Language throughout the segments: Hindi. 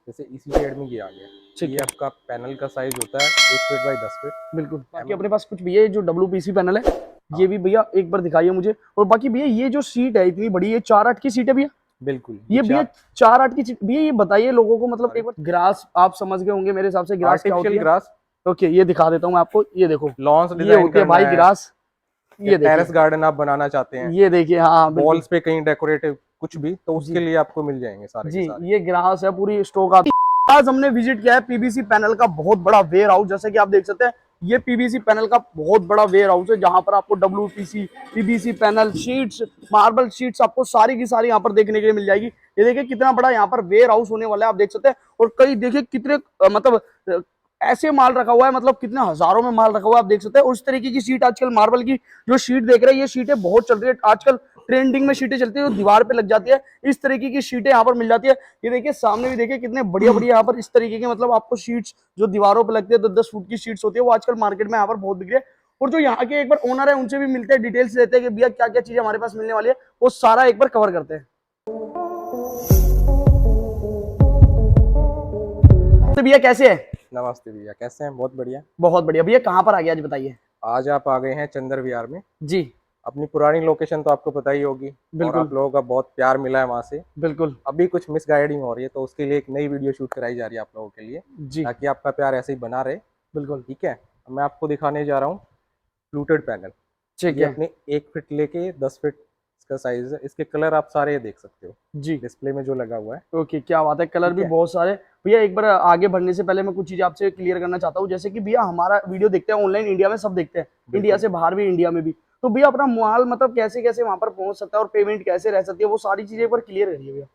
जैसे इसी शेड में ये आ गया। ठीक ये है। आपका पैनल का साइज होता है 1 फीट बाई 10 फीट। बिल्कुल। बाकी अपने पास कुछ भैया जो WPC पैनल है हाँ। ये भी भैया एक बार दिखाइए मुझे। और बाकी भैया ये जो सीट है इतनी बड़ी, ये 4/8 की सीट है भैया। बिल्कुल ये भैया 4/8 की सीट भैया, ये बताइए लोगों को, मतलब एक बार ग्रास आप समझ गए होंगे मेरे हिसाब से, ग्रास क्या होती आर्टिफिशियल है। ग्रास ओके, ये दिखा देता हूँ मैं आपको, ये देखो, लॉन्स ये डिजाइन होती है करना भाई है ग्रास। या ये देखिए, टेरेस गार्डन आप बनाना चाहते हैं, ये देखिए, हाँ बिल्कुल वॉल्स पे कहीं डेकोरेटिव कुछ भी, तो उसके जी लिए आपको मिल जाएंगे सारे जी। के सारे। ये ग्रास है, पूरी स्टॉक आती है। आज हमने विजिट किया है पीवीसी पैनल का बहुत बड़ा वेयर हाउस, जैसे कि आप देख सकते हैं ये पीवीसी पैनल का बहुत बड़ा वेयर हाउस है, जहां पर आपको WPC PVC panel sheets, marble sheets आपको सारी की सारी यहाँ पर देखने के लिए मिल जाएगी। ये देखिए कितना बड़ा यहाँ पर वेयर हाउस होने वाला है, आप देख सकते हैं। और कई देखिए कितने मतलब ऐसे माल रखा हुआ है, मतलब कितने हजारों में माल रखा हुआ है, आप देख सकते हैं। उस तरीके की शीट आजकल मार्बल की जो शीट देख रहे हैं, ये शीटें बहुत चल रही है आजकल, ट्रेंडिंग में शीटें चलती है, जो दीवार पे लग जाती है, इस तरीके की शीटें यहाँ पर मिल जाती है। ये देखिए सामने भी देखिए कितने बढ़िया बढ़िया यहाँ पर इस तरीके के, मतलब आपको शीट्स जो दीवारों पे लगती है 10-10 फुट की शीट्स होती है, वो आजकल मार्केट में यहाँ पर बहुत बिक रही है। और जो यहाँ के एक बार ओनर है उनसे भी मिलते हैं, डिटेल्स लेते हैं कि भैया क्या क्या चीजें हमारे पास मिलने वाली है, वो सारा एक बार कवर करते हैं। तो भैया कैसे है? नमस्ते भैया, कैसे हैं? बहुत बढ़िया। बहुत बढ़िया भैया। कहाँ पर आ गया आज बताइए? आज आप आ गए हैं चंदर विहार में। जी अपनी पुरानी लोकेशन तो आपको पता ही होगी, और बिल्कुल आप लोगों का बहुत प्यार मिला है वहाँ से। बिल्कुल। अभी कुछ मिस गाइडिंग हो रही है, तो उसके लिए एक नई वीडियो शूट कराई जा रही है आप लोगों के लिए, जी ताकि आपका प्यार ऐसे ही बना रहे। बिल्कुल। ठीक है, अब मैं आपको दिखाने जा रहा हूँ फ्लूटेड पैनल। ठीक ये है। अपने 1 फीट लेके 10 फीट इसका साइज है। इसके कलर आप सारे देख सकते हो जी डिस्प्ले में जो लगा हुआ है। ओके, क्या बात है, कलर ठीक भी है। बहुत सारे। भैया एक बार आगे बढ़ने से पहले मैं कुछ चीज आपसे क्लियर करना चाहता हूँ, जैसे कि भैया हमारा वीडियो देखते हैं ऑनलाइन, इंडिया में सब देखते हैं, इंडिया बिल्कुल। से बाहर भी, इंडिया में भी। तो भैया अपना माल मतलब कैसे कैसे वहां पर पहुंच सकता है और पेमेंट कैसे रह सकती है, वो सारी चीजें एक बार क्लियर करिए भैया।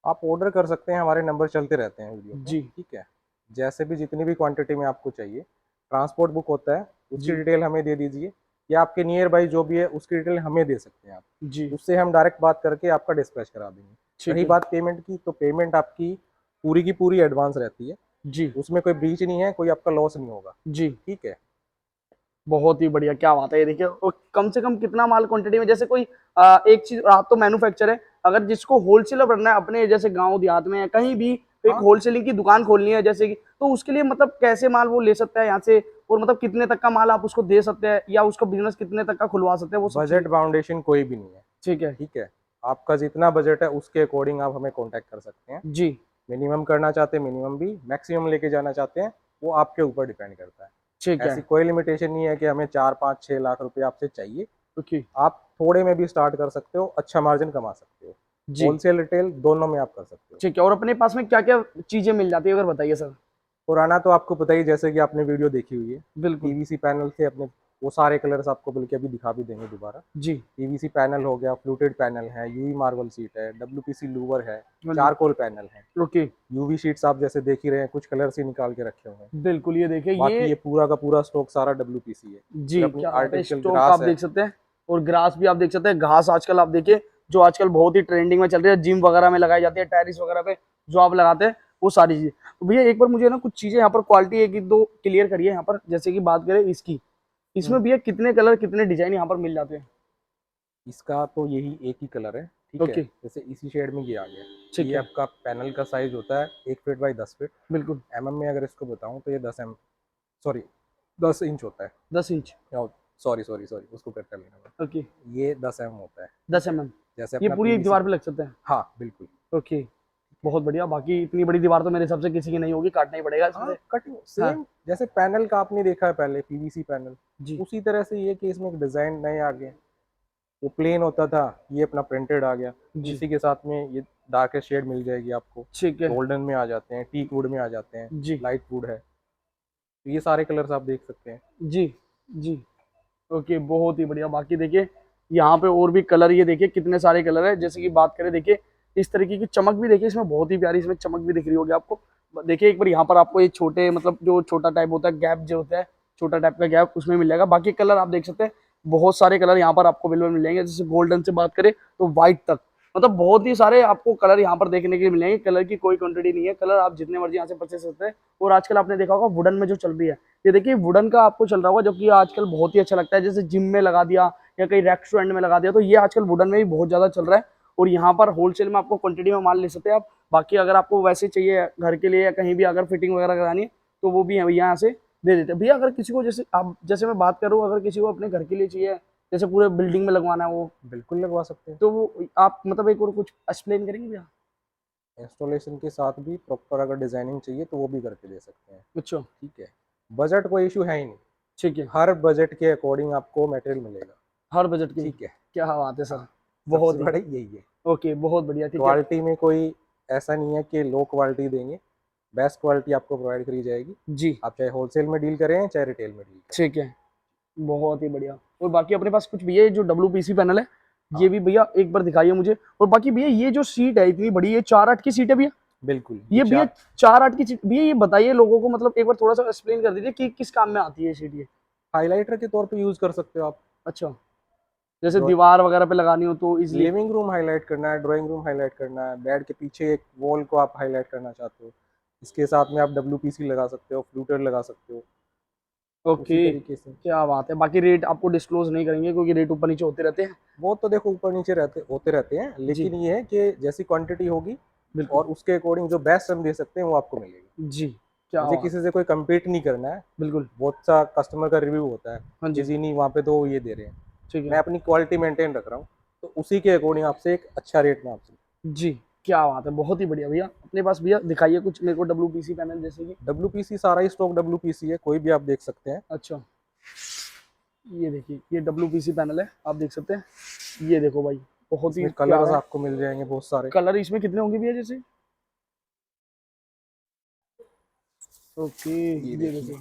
आप ऑर्डर कर सकते हैं, हमारे नंबर चलते रहते हैं वीडियो पे। जी ठीक है, जैसे भी जितनी भी क्वांटिटी में आपको चाहिए, ट्रांसपोर्ट बुक होता है, उसकी जी डिटेल हमें दे दीजिए, या आपके नियर बाई जो भी है उसकी डिटेल हमें दे सकते हैं आप। जी। उससे हम डायरेक्ट बात करके आपका डिस्पैच करा देंगे। ठीक रही है। बात पेमेंट की, तो पेमेंट आपकी पूरी की पूरी एडवांस रहती है। जी उसमें कोई ब्रीच नहीं है, कोई आपका लॉस नहीं होगा। जी। ठीक है। बहुत ही बढ़िया, क्या बात है। ये देखिए, और कम से कम कितना माल क्वांटिटी में, जैसे कोई एक चीज, आप तो मैन्युफैक्चर है, अगर जिसको होलसेलर बनना है अपने जैसे गांव देहात में या कहीं भी एक हाँ, होलसेलिंग की दुकान खोलनी है जैसे कि, तो उसके लिए मतलब कैसे माल वो ले सकता है यहाँ से, और मतलब कितने तक का माल आप उसको दे सकते हैं, या उसका बिजनेस कितने तक का खुलवा सकते हैं, वो सब चीज। बजट बाउंडेशन कोई भी नहीं है। ठीक है। ठीक है, आपका जितना बजट है उसके अकॉर्डिंग आप हमें कांटेक्ट कर सकते हैं। जी मिनिमम करना चाहते हैं मिनिमम भी, मैक्सिमम लेके जाना चाहते हैं वो आपके ऊपर डिपेंड करता है। ठीक है। ऐसी कोई लिमिटेशन नहीं है कि हमें 4 5 6 लाख रुपए आपसे चाहिए। ओके। आप थोड़े में भी स्टार्ट कर सकते हो, अच्छा मार्जिन कमा सकते हो। जी होलसेल रिटेल दोनों में आप कर सकते हो। ठीक है। और अपने पास में क्या क्या चीजें मिल जाती है अगर बताइए सर। पुराना तो आपको पता ही, जैसे कि आपने वीडियो देखी हुई है, बिल्कुल। पीवीसी पैनल से अपने वो सारे कलर्स आपको बल्कि अभी दिखा भी देंगे दोबारा। जी पीवीसी पैनल हो गया, फ्लूटेड पैनल है, यूवी मार्बल शीट है, WPC लूवर है, हाँ जी। चारकोल पैनल है, ओके। यूवी शीट्स आप जैसे देख ही रहे हैं, कुछ कलर्स ही निकाल के रखे हुए हैं। बिल्कुल, ये देखिए बाकी ये। ये पूरा का पूरा स्टॉक सारा WPC है। जी फिर अपनी क्या बात है, आर्टिफिशियल स्टोक आप ग्रास है। देख सकते हैं। और ग्रास भी आप देख सकते हैं, घास आजकल आप देखिए जो आजकल बहुत ही ट्रेंडिंग में चल रही है, जिम वगैरह में लगाई जाती है, टेरिस वगैरह पे जो आप लगाते हैं, वो सारी चीजें। तो भैया एक बार मुझे ना कुछ चीजें यहाँ पर क्वालिटी एक दो क्लियर करिए यहाँ पर, जैसे कि बात करें इसकी, इसमें भैया कितने कलर कितने डिजाइन यहाँ पर मिल जाते हैं? इसका तो यही एक ही कलर है। ठीक है, ओके। जैसे इसी शेड में ये आ गया। ठीक ये है। आपका पैनल का साइज होता है 1 फीट बाई 10 फीट। बिल्कुल। में अगर इसको बताऊं तो ये सॉरी 10 इंच होता है। 10 इंच। सॉरी सॉरी सॉरी, उसको कट कर लेना मैं। ओके। ये 10 होता है। ठीक 10 है, mm। जैसे ये अपना पूरी एक पीवीसी। दीवार पे लग सकते हैं? हाँ बिल्कुल। ओके। बहुत बढ़िया। बाकी इतनी बड़ी दीवार तो मेरे हिसाब से किसी की नहीं होगी, काटना ही पड़ेगा इसमें हाँ, से। कटिंग हाँ सेम जैसे पैनल का आपने देखा है पहले, पीवीसी पैनल, जी उसी तरह से ये कि इसमें एक डिजाइन नए आ गए। वो प्लेन होता था, ये अपना प्रिंटेड आ गया। जी। इसी के साथ में ये डार्क शेड मिल जाएगी आपको। ठीक है। गोल्डन में आ जाते हैं, टीक वुड में आ जाते हैं, जी लाइट वुड है। तो ये सारे कलर्स आप देख सकते हैं। जी जी। ओके, बहुत ही बढ़िया। बाकी देखिए यहाँ पे और भी कलर, ये देखिए कितने सारे कलर है, जैसे कि बात करें देखिए इस तरीके की चमक भी देखिए इसमें, बहुत ही प्यारी इसमें चमक भी दिख रही होगी आपको। देखिए एक बार यहाँ पर आपको ये छोटे मतलब जो छोटा टाइप होता है गैप जो होता है, छोटा टाइप का गैप उसमें मिल जाएगा। बाकी कलर आप देख सकते हैं, बहुत सारे कलर यहाँ पर आपको अवेलेबल मिल जाएंगे, जैसे गोल्डन से बात करें तो व्हाइट तक, मतलब बहुत ही सारे आपको कलर यहाँ पर देखने के लिए मिलेंगे। कलर की कोई क्वांटिटी नहीं है, कलर आप जितने मर्जी यहाँ से परचेस करते हैं। और आजकल आपने देखा होगा वुडन में जो चल रही है, ये देखिए वुडन का आपको चल रहा होगा, जो कि आजकल बहुत ही अच्छा लगता है, जैसे जिम में लगा दिया या कहीं रेस्टोरेंट में लगा दिया, तो ये आजकल वुडन में भी बहुत ज्यादा चल रहा है। और यहाँ पर होलसेल में आपको क्वांटिटी में माल ले सकते हैं आप। बाकी अगर आपको वैसे चाहिए घर के लिए या कहीं भी अगर फिटिंग वगैरह करानी है तो वो भी भैया यहाँ से दे देते हैं। भैया अगर किसी को जैसे आप जैसे मैं बात करूँ, अगर किसी को अपने घर के लिए चाहिए जैसे पूरे बिल्डिंग में लगवाना है वो, बिल्कुल लगवा सकते हैं। तो वो आप मतलब एक और कुछ एक्सप्लेन करेंगे भैया? इंस्टॉलेशन के साथ भी प्रॉपर अगर डिजाइनिंग चाहिए तो वो भी करके दे सकते हैं। अच्छा, ठीक है, बजट कोई इशू है ही नहीं, ठीक है। हर बजट के अकॉर्डिंग आपको मटेरियल मिलेगा। हर बजट के, ठीक है, क्या बात है सर, हाँ, बहुत सबसे ही बड़ा यही है। ओके, बहुत बढ़िया, ठीक है। क्वालिटी में कोई ऐसा नहीं है कि लो क्वालिटी देंगे, बेस्ट क्वालिटी आपको प्रोवाइड करी जाएगी। जी, आप चाहे होलसेल में डील करें चाहे रिटेल में डील करें। ठीक है, बहुत ही बढ़िया। और बाकी अपने पास कुछ भैया ये जो WPC पैनल है, ये हाँ भी भैया एक बार दिखाइए मुझे। और बाकी भैया ये जो सीट है इतनी बड़ी, ये 4/8 की सीट है भैया? बिल्कुल, ये भैया 4/8 की सीट भैया, ये बताइए लोगों को, मतलब एक बार थोड़ा सा एक्सप्लेन कर दीजिए कि किस काम में आती है ये सीट ये? हाइलाइटर के तौर पे यूज कर सकते हो आप। अच्छा, जैसे दीवार वगैरह पे लगानी हो तो इजिली। लिविंग रूम हाईलाइट करना है, ड्राइंग रूम हाईलाइट करना है, बेड के पीछे एक वॉल को आप हाईलाइट करना चाहते हो, इसके साथ में आप WPC लगा सकते हो, फ्लूटर लगा सकते हो। उसी ओके, तरीके से क्या बात है। बाकी रेट आपको डिस्क्लोज नहीं करेंगे क्योंकि रेट ऊपर नीचे होते रहते हैं। वो तो देखो ऊपर नीचे होते रहते हैं, जी, लेकिन ये है कि जैसी क्वांटिटी होगी बिल्कुल। और उसके अकॉर्डिंग जो बेस्ट हम दे सकते हैं वो आपको मिलेगी। जी, क्या मुझे बात, किसी से कोई कम्पीट नहीं करना है। बिल्कुल। बहुत सा कस्टमर का रिव्यू होता है हाँ कि जी, जी नहीं वहाँ पे तो ये दे रहे हैं, ठीक मैं है। अपनी क्वालिटी मेंटेन रख रहा हूँ, तो उसी के अकॉर्डिंग आपसे एक अच्छा रेट में आपसे। जी, क्या बात है, बहुत ही बढ़िया भैया। अपने पास भैया दिखाइए कुछ मेरे को WPC पैनल जैसे कि। WPC सारा ही स्टॉक WPC है, कोई भी आप देख सकते हैं। अच्छा, ये देखिए ये WPC पैनल है, आप देख सकते हैं। ये देखो भाई, बहुत ही इसमें कलर्स प्यारा है। आपको मिल जाएंगे बहुत सारे। कलर इसमें कितने होंगे भैया जैसे? ओके, ये ये देखिए, देखो,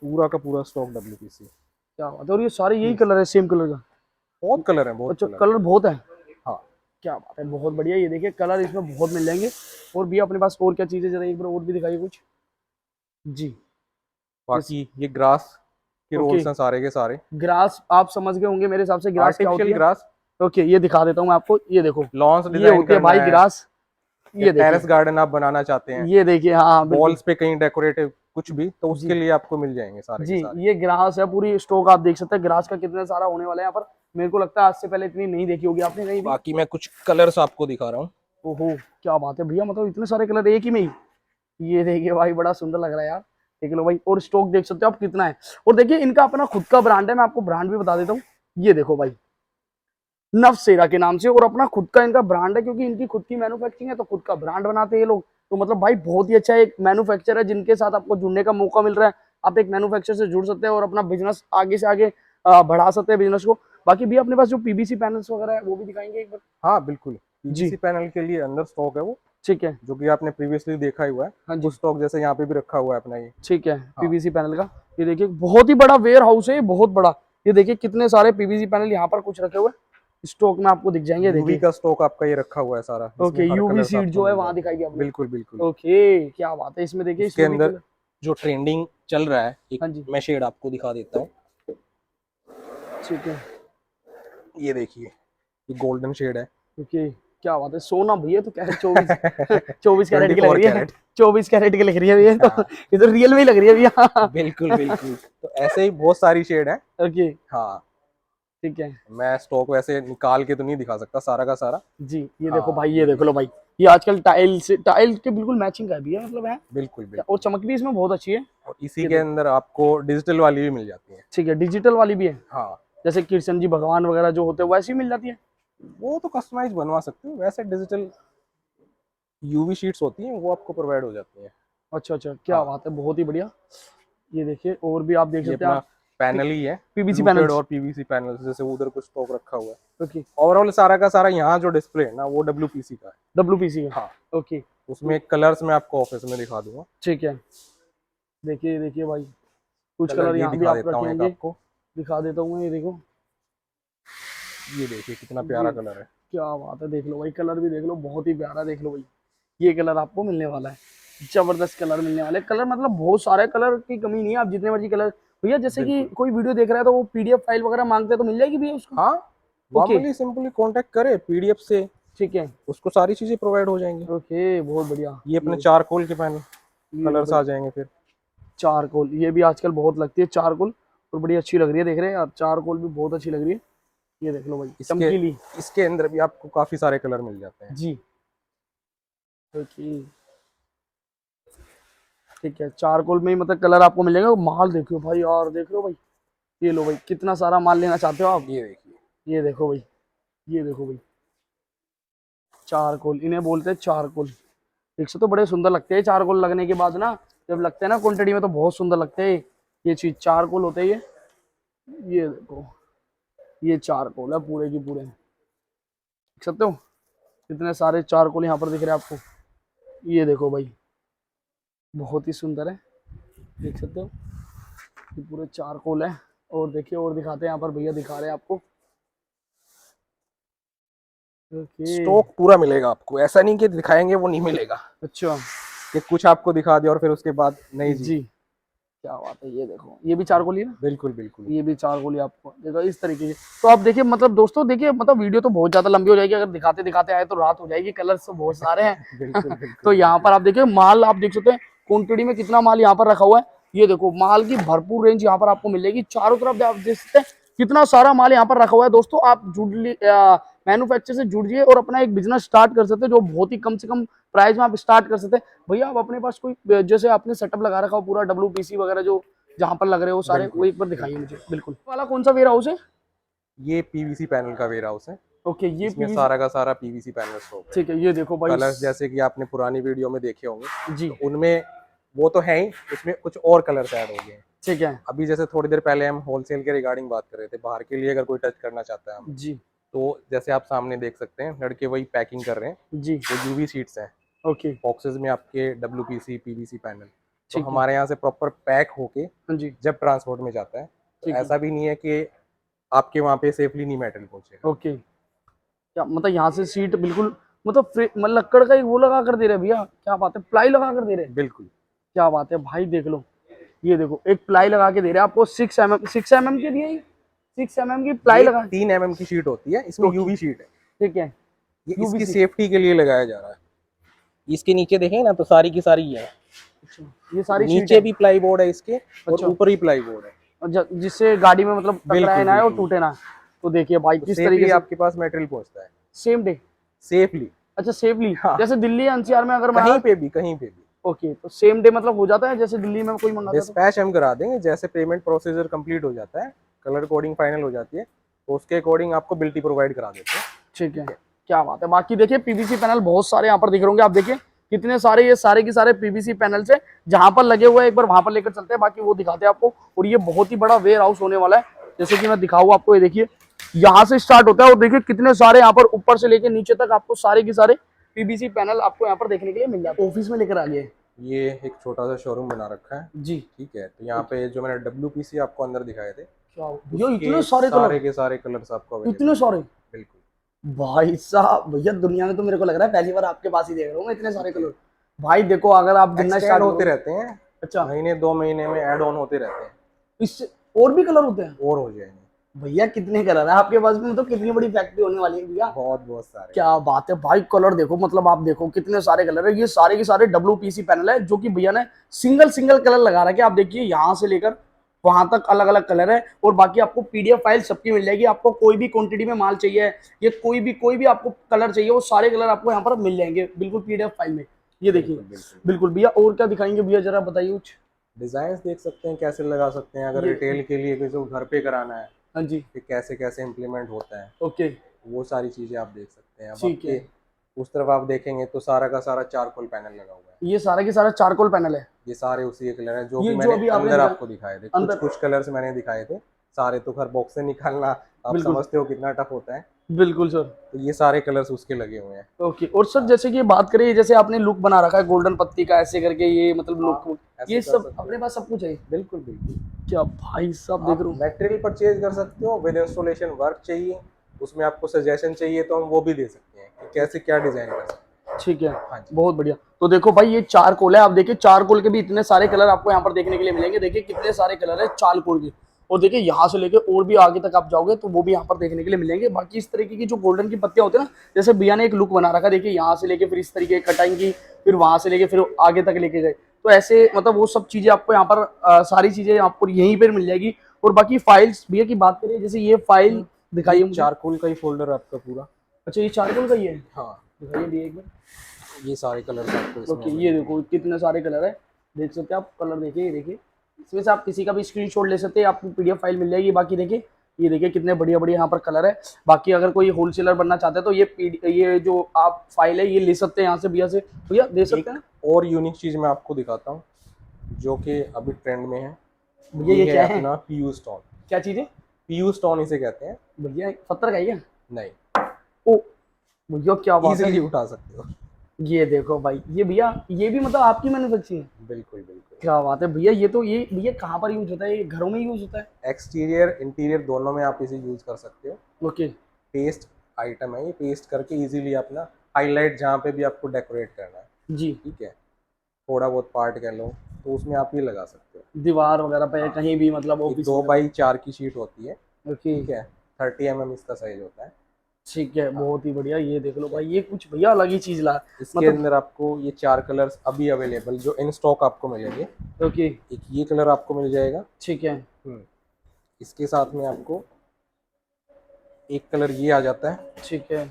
पूरा का पूरा स्टॉक WPC। क्या बात है। और ये सारे यही कलर है, सेम कलर का? बहुत कलर है, बहुत अच्छा, कलर है। कलर बहुत है, हाँ, क्या बात है, बहुत बढ़िया। ये देखिए कलर इसमें बहुत मिल जाएंगे। और भैया अपने पास और क्या चीज़ है, जरा एक बार और भी दिखाइए कुछ। जी, जैसे, बाकी ये ग्रास के ओके, रोल्स हैं सारे के सारे। ग्रास आप समझ गए होंगे मेरे हिसाब से, ग्रास क्या होती आर्टिफिशियल है? ग्रास, ओके, ये दिखा देता हूँ मैं आपको, ये देखो, लॉन्स ये डिजाइन होती है करना भाई है ग्रास। या ये देखिए, टेरेस गार्डन आप बनाना चाहते हैं, ये देखिए, हाँ हाँ, बिल्कुल। वॉल्स पे कहीं डेकोरेटिव कुछ भी, तो उसके जी, लिए आपको मिल जाएंगे सारे जी, के सारे। ये ग्रास है, पूरी स्टॉक आप देख सकते हैं ग्रास का कितना सारा होने वाला है यहाँ पर। मेरे को लगता है आज से पहले इतनी नहीं देखी होगी आपने कहीं भी। बाकी मैं कुछ कलर्स आपको दिखा रहा हूँ। ओहो, क्या बात है भैया, मतलब इतने सारे कलर एक ही में ही। ये देखिए भाई, बड़ा सुंदर लग रहा है यार, देख लो भाई। और स्टॉक देख सकते हो आप कितना है। और देखिए इनका अपना खुद का ब्रांड है, मैं आपको ब्रांड भी बता देता हूँ। ये देखो भाई, नवसेरा के नाम से, और अपना खुद का इनका ब्रांड है क्योंकि इनकी खुद की मैन्युफैक्चरिंग है, तो खुद का ब्रांड बनाते हैं ये लोग। तो मतलब भाई बहुत ही अच्छा एक मैन्युफैक्चर है जिनके साथ आपको जुड़ने का मौका मिल रहा है। आप एक मैन्युफैक्चर से जुड़ सकते हैं और अपना बिजनेस आगे से आगे बढ़ा सकते हैं बिजनेस को। बाकी भी अपने पास जो PVC पैनल्स वगैरह है वो भी दिखाएंगे एक बार। हाँ बिल्कुल, जी, PVC पैनल के लिए अंदर स्टॉक है वो, ठीक है। जो कि आपने प्रीवियसली देखा ही हुआ है। हाँ जी, कुछ स्टॉक जैसे यहाँ पे भी रखा हुआ है अपना ये। ठीक है, हाँ, PVC पैनल का। ये देखिए बहुत ही बड़ा वेयर हाउस है, बहुत बड़ा। ये देखिए कितने सारे PVC पैनल यहाँ पर कुछ रखे हुए स्टॉक में आपको दिख जाएंगे, यूवी देखिए। का स्टॉक आपका ये रखा हुआ है सारा, इसमें ओके, हर यूवी कलर्स सीट आपको जो है मिल वहां जाएंगे। दिखाई दिया आपने। बिल्कुल बिल्कुल। ओके, क्या बात है, इसमें देखिए उसके इसमें भी अंदर कलर। जो ट्रेंडिंग चल रहा है, एक हाँ जी, मैं शेड आपको दिखा देता हूँ। ठीक है। ये देखिए, ये गोल्डन शेड है। ओके, क्या बात है, सोना भैया तो कैरेट 24 24 कैरेट की लग 24 रही है। कैरेट। 24 कैरेट की लग रही है भैया, तो हाँ, ये तो रियल में ही लग रही है भैया। बिल्कुल बिल्कुल, तो ऐसे ही बहुत सारी शेड है। ओके, हाँ, ठीक है। मैं स्टॉक वैसे निकाल के तो नहीं दिखा सकता सारा का सारा। जी, ये देखो हाँ, भाई, ये ये देख लो देखिए, भाई, ये आजकल टाइल से टाइल के बिल्कुल मैचिंग का भी है, मतलब है। बिल्कुल और बिल्कुल। चमक भी इसमें बहुत अच्छी है। और इसी ये के देखो, अंदर आपको डिजिटल वाली भी मिल जाती है। ठीक है, डिजिटल वाली भी है, हाँ, जैसे कृष्ण जी भगवान वगैरह जो होते हैं वैसी मिल जाती है। वो तो कस्टमाइज बनवा सकते हो, वैसे डिजिटल यूवी शीट्स होती हैं वो आपको प्रोवाइड हो जाती हैं। अच्छा अच्छा, क्या हाँ, बात है, बहुत ही बढ़िया। ये देखिए और भी आप देख ये सकते हैं अपना आप। पैनल ही है, PVC फ्लूटेड पैनल्स। और PVC पैनल, जैसे उधर कुछ स्टॉक रखा हुआ है। ओके, ओवरऑल सारा का सारा यहाँ जो डिस्प्ले है ना वो WPC का है। WPC का। हाँ, ओके, उसमें कलर्स मैं आपको ऑफिस में दिखा दूंगा। ठीक है। देखिए देखिए भाई, कुछ कलर कलर ये यहाँ भी दिखा आप देता रखे हूँ एक होंगे, आपको। दिखा देता हूँ मैं, ये देखो। ये देखिए कितना ये प्यारा कलर है। क्या बात है, देख लो भाई, कलर भी देख लो, बहुत ही प्यारा, देख लो भाई। ये कलर आपको मिलने वाला है, जबरदस्त कलर मिलने वाले। कलर मतलब बहुत सारे कलर की कमी नहीं है, आप जितने मर्जी कलर। भैया जैसे कि बिल्कुल। कोई वीडियो देख रहा है तो वो PDF फाइल वगैरह मांगते हैं, तो मिल जाएगी भैया उसको? हाँ, ओके, नॉर्मली सिंपली कांटेक्ट करे PDF से, ठीक है। उसको सारी चीजें प्रोवाइड हो जाएंगी। ओके, बहुत बढ़िया। ये अपने चारकोल के पैनल ये लो कलर्स भाई, आ जाएंगे फिर। चारकोल, ये भी आजकल बहुत लगती है चारकोल, और बड़ी अच्छी लग रही है, देख रहे हैं आप, चारकोल भी बहुत अच्छी लग रही है। ये देख लो भाई, इसके चमकीली। इसके अंदर भी आपको काफी सारे कलर मिल जाते हैं। जी ओके, ठीक है। चारकोल में ही मतलब कलर आपको मिलेगा। माल देखो भाई, और देख लो भाई, ये लो भाई, कितना सारा माल लेना चाहते हो आप? ये देखिए, ये देखो भाई, ये देखो भाई, चारकोल इन्हें बोलते हैं, चारकोल। एक से तो बड़े सुंदर लगते हैं चारकोल लगने के बाद ना, जब लगते हैं ना क्वांटिटी में तो बहुत सुंदर लगते हैं। ये चीज चारकोल होते हैं ये देखो, ये चारकोल है पूरे की पूरे, देख सकते हो कितने सारे चारकोल यहाँ पर दिख रहे हैं आपको। ये देखो भाई, बहुत ही सुंदर है, देख सकते हो ये पूरे चारकोल है। और देखिए, और दिखाते हैं यहाँ पर, भैया दिखा रहे हैं आपको। ओके, स्टॉक पूरा मिलेगा आपको, ऐसा नहीं कि दिखाएंगे वो नहीं मिलेगा, अच्छा कि कुछ आपको दिखा दिया और फिर उसके बाद नहीं जी। जी, क्या बात है। ये देखो, ये भी चारकोल ही है ना? बिल्कुल बिल्कुल। ये भी चारकोल ही आपको देखो इस तरीके से। तो आप देखिए, मतलब दोस्तों देखिए, मतलब वीडियो तो बहुत ज्यादा लंबी हो जाएगी, अगर दिखाते दिखाते आए तो रात हो जाएगी, कलर्स तो बहुत सारे हैं। बिल्कुल तो बिल्कुल। यहाँ पर आप देखिए, माल आप देख सकते हैं क्वांटिटी में कितना माल यहाँ पर रखा हुआ है। ये देखो, माल की भरपूर रेंज यहाँ पर आपको मिलेगी, चारों तरफ आप देख सकते हैं कितना सारा माल यहाँ पर रखा हुआ है। दोस्तों आप मैन्युफैक्चर से जुड़िए और अपना एक बिजनेस स्टार्ट कर सकते हैं, जो बहुत ही कम से कम प्राइस में आप स्टार्ट कर सकते हैं। भैया आप अपने पास कोई, जैसे आपने सेटअप लगा रखा हो पूरा WPC वगैरह जो जहां पर लग रहे हो सारे, वो बिल्कुल। एक बार दिखाइए मुझे। बिल्कुल, वाला कौन सा वेयर हाउस है? ये पीवीसी पैनल का वेयर हाउस है। ओके, ये इसमें पीवीसी, सारा का सारा पीवीसी पैनल स्टॉक है। ठीक है। ये देखो भाई, कलर्स जैसे कि आपने पुरानी वीडियो में देखे होंगे, जी तो उनमें वो तो है ही, उसमें कुछ और कलर्स ऐड हो गए हैं। ठीक है, अभी जैसे थोड़ी देर पहले हम होलसेल के रिगार्डिंग बात कर रहे थे, बाहर के लिए अगर कोई टच करना चाहता है हमें, जी तो जैसे आप सामने देख सकते हैं लड़के वही पैकिंग कर रहे हैं। जी, वो यूवी शीट्स हैं, ओके, बॉक्सेस में आपके WPC पीवीसी पैनल, तो ठीक है, हमारे यहाँ से प्रॉपर पैक होके हाँ जी, जब ट्रांसपोर्ट में जाता है, तो ठीक है, ऐसा भी नहीं है कि आपके वहाँ पे सेफली नहीं मेटल पहुंचेगा। ओके। क्या मतलब यहाँ से सीट बिल्कुल, मतलब मतलब लक्कड़ का एक वो लगा कर दे रहे हैं भैया, क्या बात है, प्लाई लगा कर दे रहे हैं, बिल्कुल। क्या बात है भाई। देख लो, ये देखो एक प्लाई लगा के दे रहे हैं आपको, 6 mm के दिए, 6 mm की प्लाई ये लगा, 3 mm की शीट होती है, इसमें ओके, यूवी शीट है। ठीक है, ये इसकी यूवीसी, सेफ्टी के लिए लगाया जा रहा है। इसके नीचे देखें ना, तो सारी की सारी है, अच्छा, ये सारी शीट नीचे है, भी प्लाई बोर्ड है इसके, और अच्छा, ऊपर ही प्लाई बोर्ड है। और जिससे गाड़ी में मतलब टकराए बिल्कुल ना और बिल्कुल। टूटे ना। तो देखिए भाई तो किस तरीके सेफली से, आपके पास मटेरियल पहुंचता है, सेम डे, सेफली। अच्छा सेफली, हाँ, जैसे दिल्ली NCR में अगर कहीं मंगा, पे भी कहीं पे भी ओके, तो सेम डे मतलब हो जाता है, जैसे दिल्ली में कोई मंगाता है तो, डिस्पैच हम करा देंगे। जैसे पेमेंट प्रोसीजर कंप्लीट हो जाता है, कलर कोडिंग फाइनल हो जाती है, तो उसके अकॉर्डिंग आपको बिल्टी प्रोवाइड करा देते हैं। ठीक है, क्या बात है। बाकी देखिए PVC पैनल बहुत सारे यहाँ पर दिख रहे होंगे, आप देखिए कितने सारे, ये सारे के सारे PVC पैनल से जहां पर लगे हुए हैं, एक बार वहां पर लेकर चलते हैं, बाकी वो दिखाते हैं आपको। और ये बहुत ही बड़ा वेयर हाउस होने वाला है, जैसे कि मैं दिखाऊँ आपको। ये देखिए, यहाँ से स्टार्ट होता है और देखिए कितने सारे यहाँ पर ऊपर से लेके नीचे तक आपको सारे के सारे PVC पैनल आपको यहाँ पर देखने के लिए मिल जाते हैं। ऑफिस में लेकर आ गए ये एक छोटा सा शोरूम बना रखा है, जी, ठीक है। तो यहाँ पे जो मैंने WPC आपको अंदर दिखाए थे, क्या भैया उसके इतने सारे कलर, सारे के सारे कलर्स आपको available इतने हैं। सारे, बिल्कुल। भाई साहब भैया दुनिया में तो मेरे को लग रहा है पहली बार आपके पास ही देख रहा हूँ मैं इतने सारे कलर। भाई देखो, अगर आप गिनना एक्सटेंड स्टार्ट होते करो, रहते हैं, अच्छा, महीने 2 महीने में ऐड ऑन होते रहते हैं, इससे और भी कलर होते हैं? और हो जाएंगे। भैया कितने कलर है आपके पास में, मतलब कितनी बड़ी फैक्ट्री होने वाली है भैया। बहुत बहुत सारे। क्या बात है भाई, कलर देखो, मतलब आप देखो कितने सारे कलर है। ये सारे के सारे WPC पैनल है, जो कि भैया ने सिंगल सिंगल कलर लगा रखे हैं। आप देखिए यहाँ से लेकर वहां तक अलग अलग कलर है। और बाकी आपको PDF फाइल सबकी मिल जाएगी। आपको कोई भी क्वांटिटी में माल चाहिए, ये कोई भी आपको कलर चाहिए, वो सारे कलर आपको यहाँ पर मिल जाएंगे बिल्कुल PDF फाइल में। ये देखिए, बिल्कुल बिल्कुल। बिल्कुल भैया। और क्या दिखाएंगे भैया, जरा बताइए कुछ। डिजाइन देख सकते हैं कैसे लगा सकते हैं, अगर ये, रिटेल के लिए किसी को घर पे कराना है, हाँ जी, कि कैसे कैसे इम्प्लीमेंट होता है, ओके, वो सारी चीजें आप देख सकते हैं। अब ठीक है। आपके उस तरफ आप देखेंगे तो सारा का सारा चारकोल पैनल लगा हुआ है। ये सारा के सारा चारकोल पैनल है, ये सारे उसी के कलर हैं जो ये कि जो मैंने अभी आपने अंदर दिखा, आपको दिखाए थे। कुछ अंदर, कुछ कलर्स मैंने दिखाए थे, सारे तो घर बॉक्स से निकालना आप बिल्कुल समझते हो कितना टफ होता है। बिल्कुल सर, तो ये सारे कलर्स उसके लगे हुए हैं। ओके। और सर जैसे कि बात करें, जैसे आपने लुक बना रखा है गोल्डन पत्ती का ऐसे करके, ये मतलब हाँ, लुक, ऐसे ये कर सब सकते अपने हो। पास सब कुछ है? बिल्कुल बिल्कुल। क्या भाई साहब, देख आप रहा हूँ, मटेरियल परचेज कर सकते हो, विद इंस्टॉलेशन वर्क चाहिए, उसमें आपको सजेशन चाहिए तो हम वो भी दे सकते हैं कि कैसे क्या डिजाइन कर सकते हैं। ठीक है, हाँ जी। बहुत बढ़िया। तो देखो भाई, ये चारकोल है, आप देखिए चारकोल के भी इतने सारे कलर आपको यहाँ पर देखने के लिए मिलेंगे। देखिए कितने सारे कलर है चारकोल के। और देखिए यहाँ से लेके और भी आगे तक आप जाओगे तो वो भी यहाँ पर देखने के लिए मिलेंगे। बाकी इस तरीके की जो गोल्डन की पत्तियां होती है ना, जैसे भैया ने एक लुक बना रखा, देखिए यहाँ से लेके फिर इस तरीके कटाई की, फिर वहां से लेके फिर आगे तक लेके गए, तो ऐसे मतलब वो सब चीजें आपको यहाँ पर सारी चीजें आपको यहीं पर मिल जाएगी। और बाकी फाइल्स भैया की बात करें, जैसे ये फाइल दिखाइए मुझे। चारकोल का ही फोल्डर आपका पूरा। अच्छा ये चारकोल का ही है, हाँ, दिखाइए भैया एक बार। ये सारे कलर आपको इसमें ओके ये देखो कितने सारे कलर है, देख सकते हैं आप कलर, देखिए ये देखिए। इसमें से आप किसी का भी स्क्रीनशॉट ले सकते हैं, आपको पीडीएफ फाइल मिल जाएगी। बाकी देखिए ये देखिए कितने बढ़िया बढ़िया यहाँ पर कलर है। बाकी अगर कोई होलसेलर बनना चाहता है तो ये जो आप फाइल है ये ले सकते हैं यहाँ से भैया से, भैया दे सकते एक हैं। और यूनिक चीज मैं आपको दिखाता हूँ जो कि अभी ट्रेंड में है। भैया ये ये है क्या है, अपना पीयू स्टोन। क्या चीज़ है? पीयू स्टोन इसे कहते हैं। भैया पत्थर का ही है? नहीं, ओ भैया क्या बात इजीली है, उठा सकते हो। ये देखो भाई, ये भैया ये भी मतलब आपकी मैन्युफैक्चरिंग है? बिल्कुल बिल्कुल। क्या बात है भैया, ये तो ये भैया कहाँ पर यूज होता है, ये घरों में यूज होता है? एक्सटीरियर इंटीरियर दोनों में आप इसे यूज कर सकते हो। ओके पेस्ट आइटम है ये, पेस्ट करके इजीली अपना हाईलाइट जहाँ पे भी आपको डेकोरेट करना है, जी, ठीक है, थोड़ा बहुत पार्ट कह लो, तो उसमें आप ये लगा सकते हो। दीवार वगैरह पे हाँ, कहीं भी मतलब ये ऑफिस 2x4 की शीट होती है, ओके ठीक है, 30 mm इसका साइज होता है। ठीक है, हाँ, बहुत ही बढ़िया। ये देख लो ठीक है। भाई, ये कुछ भैया अलग ही चीज ला इसके मतलब। अंदर आपको ये 4 कलर्स अभी अवेलेबल जो इन स्टॉक आपको मिलेंगे। ओके एक ये कलर आपको मिल जाएगा। ठीक है इसके साथ में आपको एक कलर ये आ जाता है, ठीक है,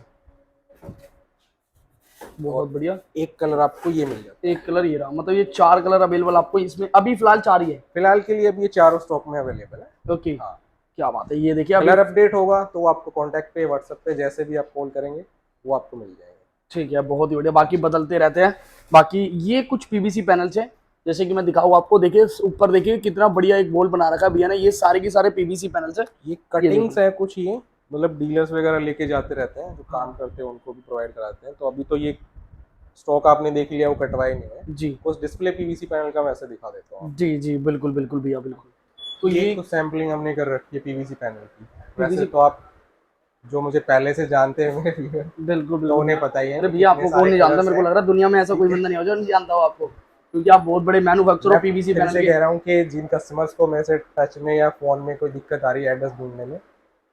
बहुत और बढ़िया। एक कलर आपको ये मिल जाता है। एक कलर ये रहा, मतलब ये 4 कलर अवेलेबल आपको इसमें अभी फिलहाल 4 ही है? फिलहाल के लिए अभी ये चारों स्टॉक में अवेलेबल है। ओके हाँ, क्या बात है, ये देखिए अभी। कलर अपडेट होगा तो आपको कांटेक्ट पे व्हाट्सएप पे जैसे भी आप कॉल करेंगे वो आपको मिल जाएगा। ठीक है, बहुत ही बढ़िया। बाकी बदलते रहते हैं। बाकी ये कुछ पीवीसी पैनल्स हैं, जैसे कि मैं दिखाऊँ आपको, देखिए ऊपर देखिए कितना बढ़िया एक वॉल बना रखा है भैया ने। ये सारे के सारे पीवीसी पैनल्स है। ये ये देखिए कटिंग्स है कुछ, ये मतलब डीलर्स वगैरह लेके जाते रहते हैं, जो काम करते हैं उनको भी प्रोवाइड कराते हैं। तो अभी तो ये स्टॉक आपने देख लिया, वो कटवाए नहीं है। जी उस डिस्प्ले पीवीसी पैनल का वैसे दिखा देता हूँ। जी जी, बिल्कुल बिल्कुल भैया बिल्कुल। तो ये ये कुछ सैम्पलिंग हमने कर रखी है पीवीसी पैनल की। वैसे पीवीसी, तो आप जो मुझे पहले से जानते हैं मेरे व्यूअर, बिल्कुल तो बिल्कुल उन्हें भैया। पता ही है अरे कि भैया कितने आपको कौन सारे नहीं जानता, कलर्स मेरे को हैं, लग रहा है दुनिया में ऐसा कोई ठीक है। बंदा नहीं होगा जो नहीं जानता हो आपको, क्योंकि आप बहुत बड़े मैन्युफैक्चरर हो मैं पीवीसी फिर पैनल से के। कह रहा हूँ कि जिन कस्टमर्स को मेरे से टच में या फ़ोन में कोई दिक्कत आ रही है एड्रेस ढूंढने में,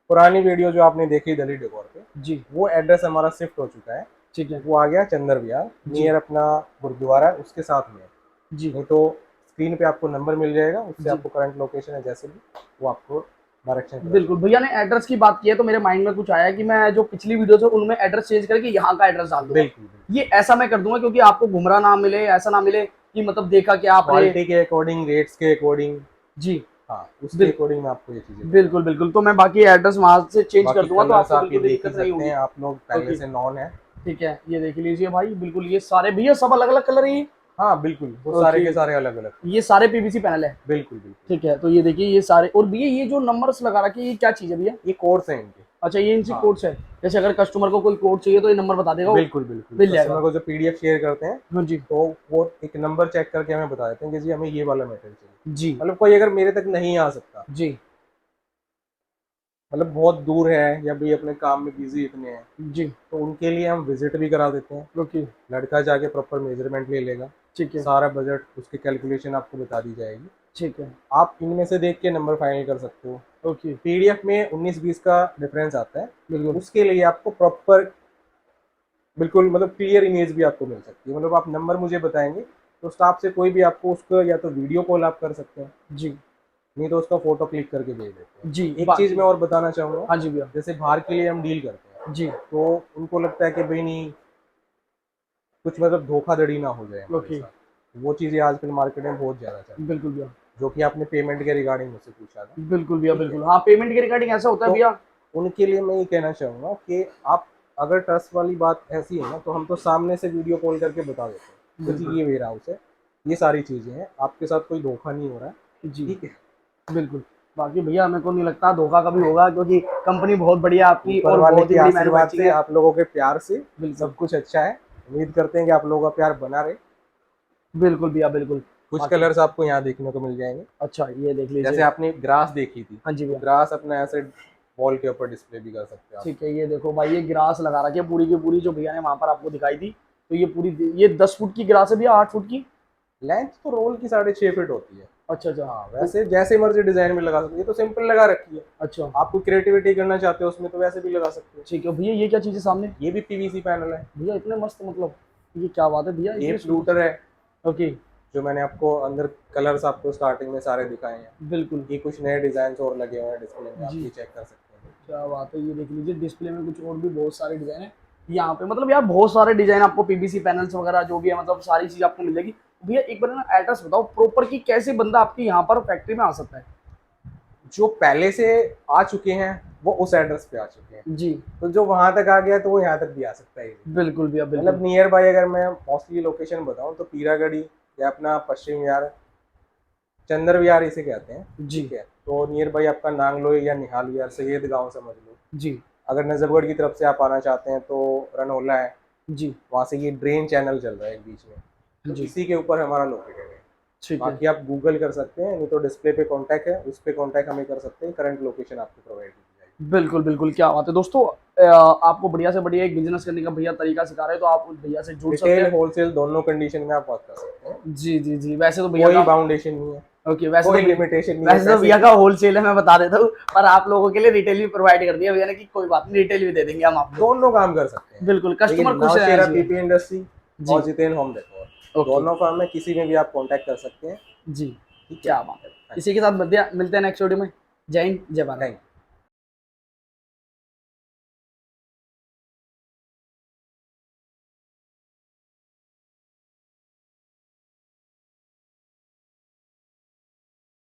पुरानी वीडियो जो आपने देखी दिल्ली डेकोर पे, जी वो एड्रेस हमारा शिफ्ट हो चुका है। ठीक है वो आ गया चंदर विहार, जी नियर अपना गुरुद्वारा उसके साथ में है। जी नहीं तो स्क्रीन पे आपको नंबर मिल जाएगा, उससे जी, आपको करंट लोकेशन है जैसे भी वो आपको डायरेक्शन पता बिल्कुल। चलेगा। भैया ने एड्रेस की बात की है तो मेरे माइंड में कुछ आया कि मैं जो पिछली वीडियो है उनमें एड्रेस चेंज करके यहाँ का एड्रेस डाल दूंगा। बिल्कुल बिल्कुल, ये ऐसा मैं कर दूंगा क्योंकि आपको गुमराह ना मिले, ऐसा ना मिले कि मतलब देखा कि आपने। क्वालिटी के अकॉर्डिंग, रेट्स के अकॉर्डिंग, जी हाँ उसके बिल, अकॉर्डिंग मैं आपको ये चीज़ें बताऊँ। बिल्कुल बिल्कुल, तो मैं बाकी एड्रेस वहां से चेंज कर बाकी दूंगा तो कलर्स आपको आप ये बिल्कुल भी देख ही दिक्कत नहीं सकते होगी। हैं, आप लोग पहले ओके से नॉन है। ठीक है, ये देख लीजिए भाई, बिल्कुल ये सारे भैया सब अलग अलग कलर है ये? हाँ बिल्कुल, वो सारे ओके, के सारे अलग अलग। ये सारे पीवीसी पैनल है? बिल्कुल बिल्कुल, ठीक है, तो ये देखिए ये सारे, और भैया ये जो नंबर्स लगा रखे हैं ये क्या चीज है भैया? ये कोर्स है इनके। अच्छा ये इनसी हाँ कोड्स है, जैसे अगर कस्टमर को कोई कोड चाहिए तो ये नंबर बता देगा वो बिल्कुल बिल्कुल, मिल कस्टमर जाएगा। को जो पीडीएफ शेयर करते हैं हाँ जी तो वो एक नंबर चेक करके हमें बता देते हैं कि जी हमें ये वाला मटेरियल चाहिए। जी मतलब कोई अगर मेरे तक नहीं आ सकता, जी मतलब बहुत दूर है या भी अपने काम में बिजी इतने हैं, जी, तो उनके लिए हम विजिट भी करा देते हैं। ओके लड़का जाके प्रॉपर मेजरमेंट ले लेगा, ठीक है सारा बजट उसकी कैलकुलेशन आपको बता दी जाएगी। ठीक है, आप इनमें से देख के नंबर फाइनल कर सकते हो। ओके पीडीएफ में 19-20 का डिफरेंस आता है, बिल्कुल उसके लिए आपको प्रॉपर बिल्कुल मतलब क्लियर इमेज भी आपको मिल सकती है। मतलब आप नंबर मुझे बताएंगे तो स्टाफ से कोई भी आपको उसको या तो वीडियो कॉल आप कर सकते हैं, जी नहीं तो उसका फोटो क्लिक करके भेज देते हैं। जी, एक चीज़ मैं और बताना चाहूँगा, हाँ जी भैया जैसे बाहर के लिए हम डील करते हैं जी, तो उनको लगता है कि भाई नहीं कुछ मतलब धोखाधड़ी ना हो जाए हमारे ओके साथ, वो चीज़ें आजकल मार्केट में बहुत ज़्यादा चल रही है। बिल्कुल भैया जो कि आपने पेमेंट के रिगार्डिंग मुझसे पूछा था, बिल्कुल भैया ठीक है। बिल्कुल, हाँ पेमेंट के रिगार्डिंग ऐसा होता है तो भैया। उनके लिए मैं ये कहना चाहूँगा कि आप अगर ट्रस्ट वाली बात ऐसी है ना तो हम तो सामने से वीडियो कॉल करके बता देते हैं कि बिल्कुल जी ये वेयर हाउस है, ये सारी चीज़ें हैं, आपके साथ कोई धोखा नहीं हो रहा है, जी ठीक है। बिल्कुल। बाकी भैया मेरे को नहीं लगता धोखा कभी होगा, क्योंकि कंपनी बहुत बढ़िया है आपकी ऊपर और वाले बहुत ही के बड़ी आशीर्वाद मैन्युफैक्चरिंग से, है। आप लोगों के प्यार से बिल्कुल सब कुछ अच्छा है। उम्मीद करते हैं कि आप लोगों का प्यार बना रहे। बिल्कुल भैया बिल्कुल। कुछ बाकी कलर्स आपको यहाँ देखने को मिल जाएंगे। अच्छा ये देख जैसे लीजिए, आपने ग्रास देखी थी, हाँ जी तो भैया ग्रास अपना ऐसे वॉल के ऊपर डिस्प्ले भी कर सकते हैं आप। ठीक है, ये देखो भाई ये ग्रास लगा रखी है पूरी की पूरी, जो भैया ने वहां पर आपको दिखाई दी। तो ये पूरी, ये 10 फुट की ग्रास है भैया, 8 फुट की? लेंथ तो रोल की 6.5 फीट होती है। अच्छा अच्छा हाँ वैसे जैसे मर्जी डिजाइन में लगा सकते हैं, ये तो सिंपल लगा रखी है। अच्छा आपको क्रिएटिविटी करना चाहते हो उसमें तो वैसे भी लगा सकते हो। ठीक है भैया, ये क्या चीज़ है सामने? ये भी पीवीसी पैनल है। भैया इतने मस्त, मतलब ये क्या बात है भैया, ये इतने फ्लूटर है, ओके जो मैंने आपको अंदर कलर्स आपको स्टार्टिंग में सारे दिखाए हैं। बिल्कुल ये कुछ नए डिजाइन और लगे हुए हैं डिस्प्ले में, आप जी, ये चेक कर सकते हैं। क्या बात है, ये देख लीजिए डिस्प्ले में कुछ और भी बहुत सारे डिजाइन है यहाँ पे। मतलब यार बहुत सारे डिजाइन आपको पीवीसी पैनल्स वगैरह जो भी है, मतलब सारी चीज आपको मिल जाएगी। भैया एक बार ना एड्रेस बताओ प्रॉपर कि कैसे बंदा आपके यहाँ पर फैक्ट्री में आ सकता है। जो पहले से आ चुके हैं वो उस एड्रेस पे आ चुके हैं, जी तो जो वहां तक आ गया तो वो यहाँ तक भी आ सकता है। बिल्कुल भैया बिल्कुल। मतलब नियर बाय अगर मैं मोस्टली लोकेशन बताऊं तो पीरागढ़ी या अपना पश्चिम विहार, चंद्र विहार इसे कहते हैं, जी ठीक है। तो नियर बाय आपका नांगलोई या निहाल विहार, सैयद गांव समझ लो। जी अगर नजफगढ़ की तरफ से आप आना चाहते हैं तो रनोला है, जी वहाँ से ये ड्रेन चैनल चल रहा है एक बीच में, तो जी इसी के ऊपर हमारा लोकेटेड है। ठीक है। बाकी आप गूगल कर सकते हैं, नहीं तो डिस्प्ले पे कांटेक्ट है, उस पे कांटेक्ट हमें कर सकते हैं, करंट लोकेशन आपको प्रोवाइड की जाएगी। बिल्कुल बिल्कुल, क्या बात है दोस्तों। आपको बढ़िया से बढ़िया एक बिजनेस करने का भैया तरीका सिखा रहे हैं, तो आप उस भैया से जुड़ सकते रिटेल हैं। होलसेल दोनों कंडीशन में आप वर्क कर सकते हैं, जी जी जी, वैसे तो भैया कोई का बाउंडेशन नहीं है, ओके, वैसे कोई तो लिमिटेशन नहीं है वैसे तो भैया का होलसेल है, मैं बता देता हूँ, पर आप लोगों के लिए रिटेल भी प्रोवाइड कर दिया भैया ने कि कोई बात नहीं, रिटेल भी दे देंगे हम आपको। दोनों काम कर सकते हैं। बिल्कुल, कस्टमर लेकिन खुश रहना नवशेरा चाहिए। पीपी इंडस्ट्री जी और जितेन होम डेकोर, ओके दोनों फर्म में किसी में भी आप कांटेक्ट कर सकते हैं, जी, ठीक है। क्या बात है। इसी के साथ मिलते हैं नेक्स्ट वीडियो में। जय हिंद जय भारत। Thank you.